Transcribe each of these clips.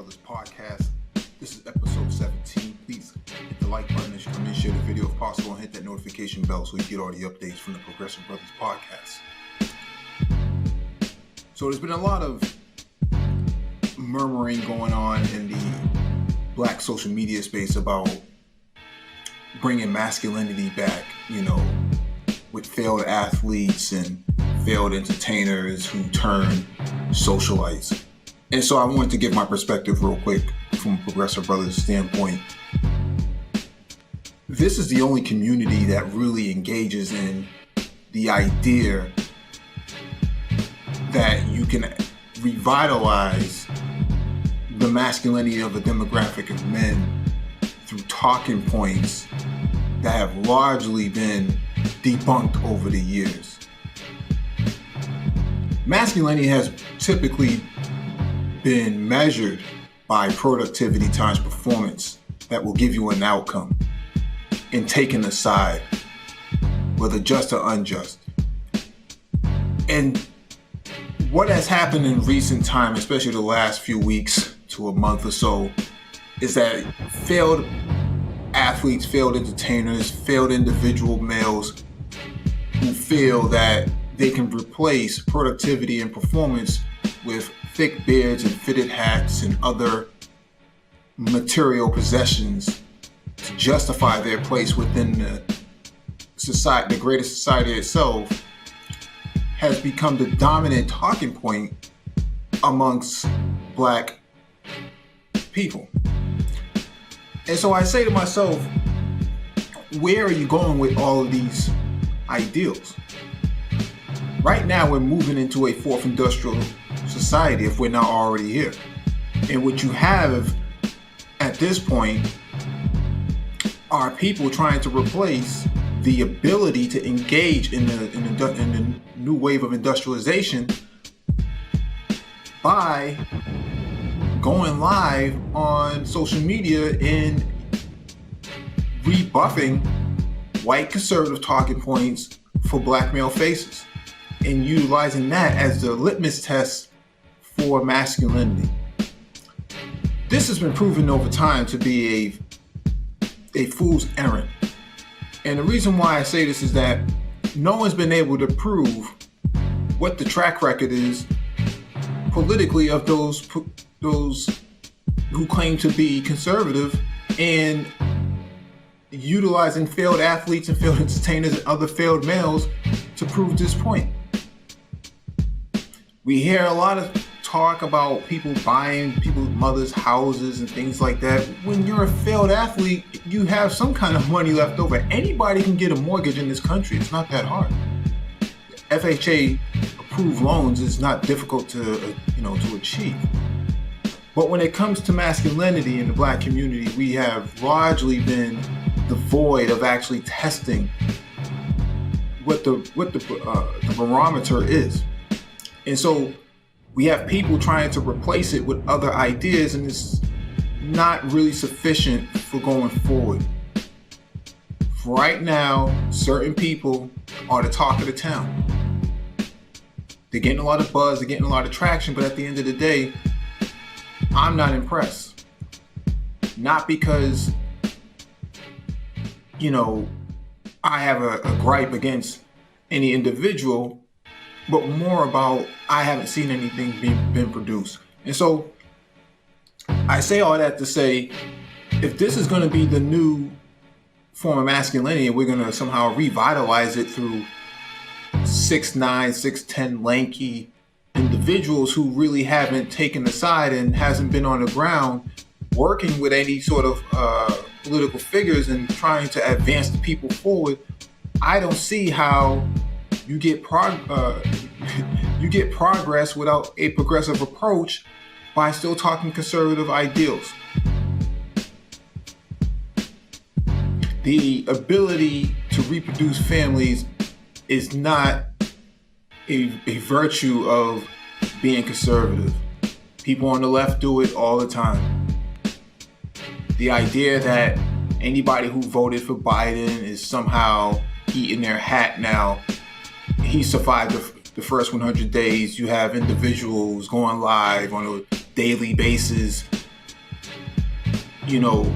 Brothers podcast. This is episode 17. Please hit the like button as you come in, share the video if possible, and hit that notification bell so you get all the updates from the Progressive Brothers podcast. So there's been a lot of murmuring going on in the black social media space about bringing masculinity back, with failed athletes and failed entertainers who turn socialites. And so I wanted to give my perspective real quick from a Progressive Brothers standpoint. This is the only community that really engages in the idea that you can revitalize the masculinity of a demographic of men through talking points that have largely been debunked over the years. Masculinity has typically been measured by productivity times performance that will give you an outcome and taken a side, whether just or unjust. And what has happened in recent time, especially the last few weeks to a month or so, is that failed athletes, failed entertainers, failed individual males who feel that they can replace productivity and performance with thick beards and fitted hats and other material possessions to justify their place within the society, the greater society itself, has become the dominant talking point amongst black people. And so I say to myself, where are you going with all of these ideals? Right now, we're moving into a fourth industrial society if we're not already here. And what you have at this point are people trying to replace the ability to engage in the new wave of industrialization by going live on social media and rebuffing white conservative talking points for black male faces and utilizing that as the litmus test for masculinity. This has been proven over time to be a fool's errand. And the reason why I say this is that no one's been able to prove what the track record is politically of those who claim to be conservative and utilizing failed athletes and failed entertainers and other failed males to prove this point. We hear a lot of talk about people buying people's mothers' houses and things like that. When you're a failed athlete, you have some kind of money left over. Anybody can get a mortgage in this country. It's not that hard. FHA approved loans is not difficult to achieve. But when it comes to masculinity in the black community, we have largely been devoid of actually testing what the barometer is. And so we have people trying to replace it with other ideas, and it's not really sufficient for going forward. For right now, certain people are the talk of the town. They're getting a lot of buzz, they're getting a lot of traction, but at the end of the day, I'm not impressed. Not because, I have a gripe against any individual, but more about I haven't seen anything been produced. And so I say all that to say, if this is going to be the new form of masculinity and we're going to somehow revitalize it through 6'9", 6'10", lanky individuals who really haven't taken the side and hasn't been on the ground working with any sort of political figures and trying to advance the people forward, I don't see how you get progress without a progressive approach by still talking conservative ideals. The ability to reproduce families is not a virtue of being conservative. People on the left do it all the time. The idea that anybody who voted for Biden is somehow eating their hat now. He survived the first 100 days. You have individuals going live on a daily basis you know,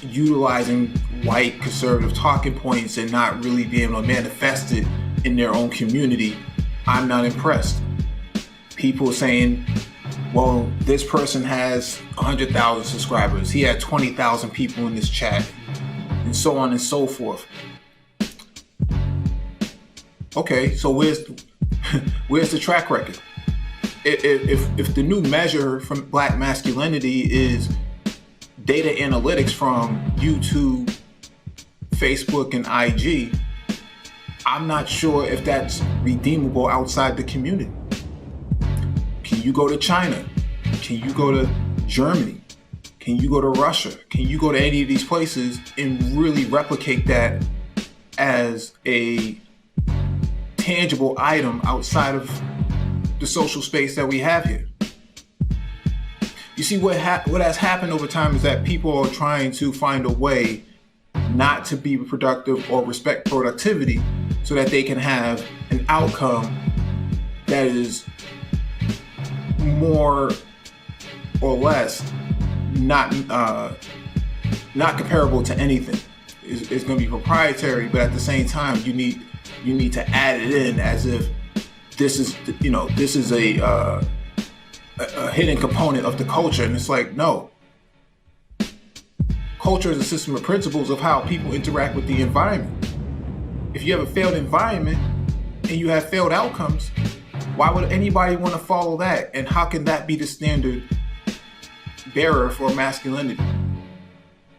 utilizing white conservative talking points and not really being able to manifest it in their own community, I'm not impressed. People saying, well, this person has 100,000 subscribers. He had 20,000 people in this chat, and so on and so forth. Okay, so where's the track record? If the new measure from black masculinity is data analytics from YouTube, Facebook, and IG, I'm not sure if that's redeemable outside the community. Can you go to China? Can you go to Germany? Can you go to Russia? Can you go to any of these places and really replicate that as a tangible item outside of the social space that we have here? You see, what has happened over time is that people are trying to find a way not to be productive or respect productivity so that they can have an outcome that is more or less not comparable to anything. It's going to be proprietary, but at the same time, you need to add it in as if this is a hidden component of the culture. And it's like, no. Culture is a system of principles of how people interact with the environment. If you have a failed environment and you have failed outcomes, why would anybody want to follow that? And how can that be the standard bearer for masculinity?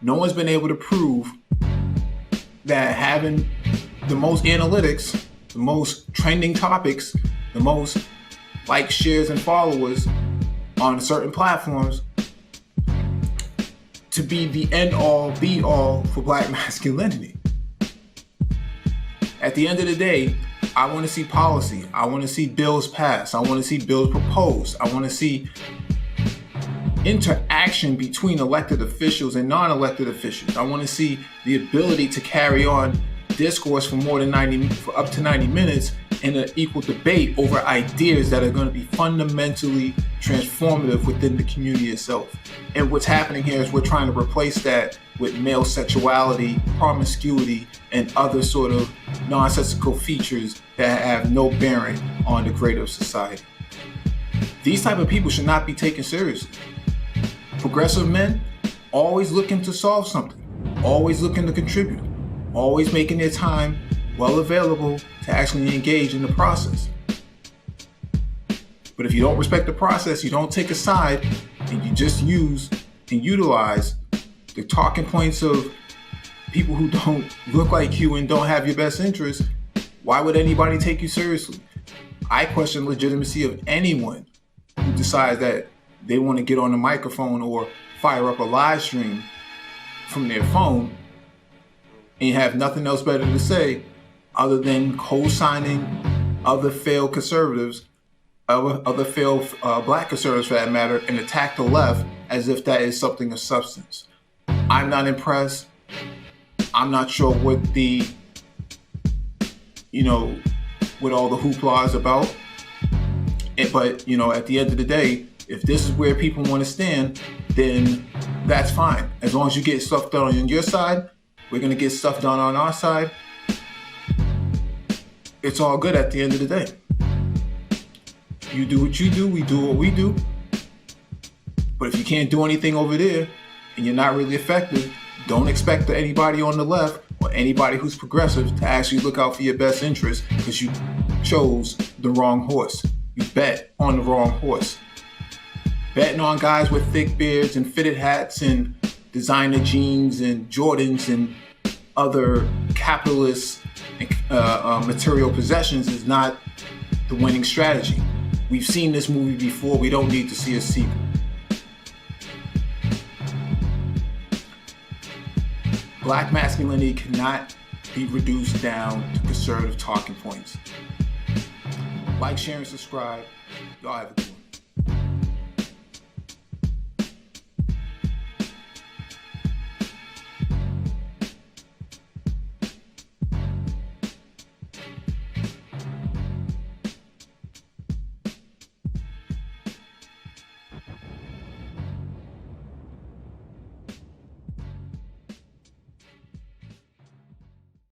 No one's been able to prove that having the most analytics, the most trending topics, the most likes, shares, and followers on certain platforms to be the end-all, be-all for black masculinity. At the end of the day, I want to see policy. I want to see bills passed. I want to see bills proposed. I want to see interaction between elected officials and non-elected officials. I want to see the ability to carry on discourse for up to 90 minutes in an equal debate over ideas that are going to be fundamentally transformative within the community itself. And what's happening here is we're trying to replace that with male sexuality, promiscuity, and other sort of nonsensical features that have no bearing on the greater society. These type of people should not be taken seriously. Progressive men, always looking to solve something, always looking to contribute, always making their time well available to actually engage in the process. But if you don't respect the process, you don't take a side, and you just use and utilize the talking points of people who don't look like you and don't have your best interests, why would anybody take you seriously? I question the legitimacy of anyone who decides that they want to get on the microphone or fire up a live stream from their phone and have nothing else better to say other than co-signing other failed conservatives, other failed black conservatives for that matter, and attack the left as if that is something of substance. I'm not impressed. I'm not sure what what all the hoopla is about. But, at the end of the day, if this is where people want to stand, then that's fine. As long as you get stuff done on your side, we're going to get stuff done on our side. It's all good at the end of the day. You do what you do, we do what we do. But if you can't do anything over there and you're not really effective, don't expect anybody on the left or anybody who's progressive to actually look out for your best interest because you chose the wrong horse. You bet on the wrong horse. Betting on guys with thick beards and fitted hats and designer jeans and Jordans and other capitalist material possessions is not the winning strategy. We've seen this movie before. We don't need to see a sequel. Black masculinity cannot be reduced down to conservative talking points. Like, share, and subscribe. Y'all have a good one.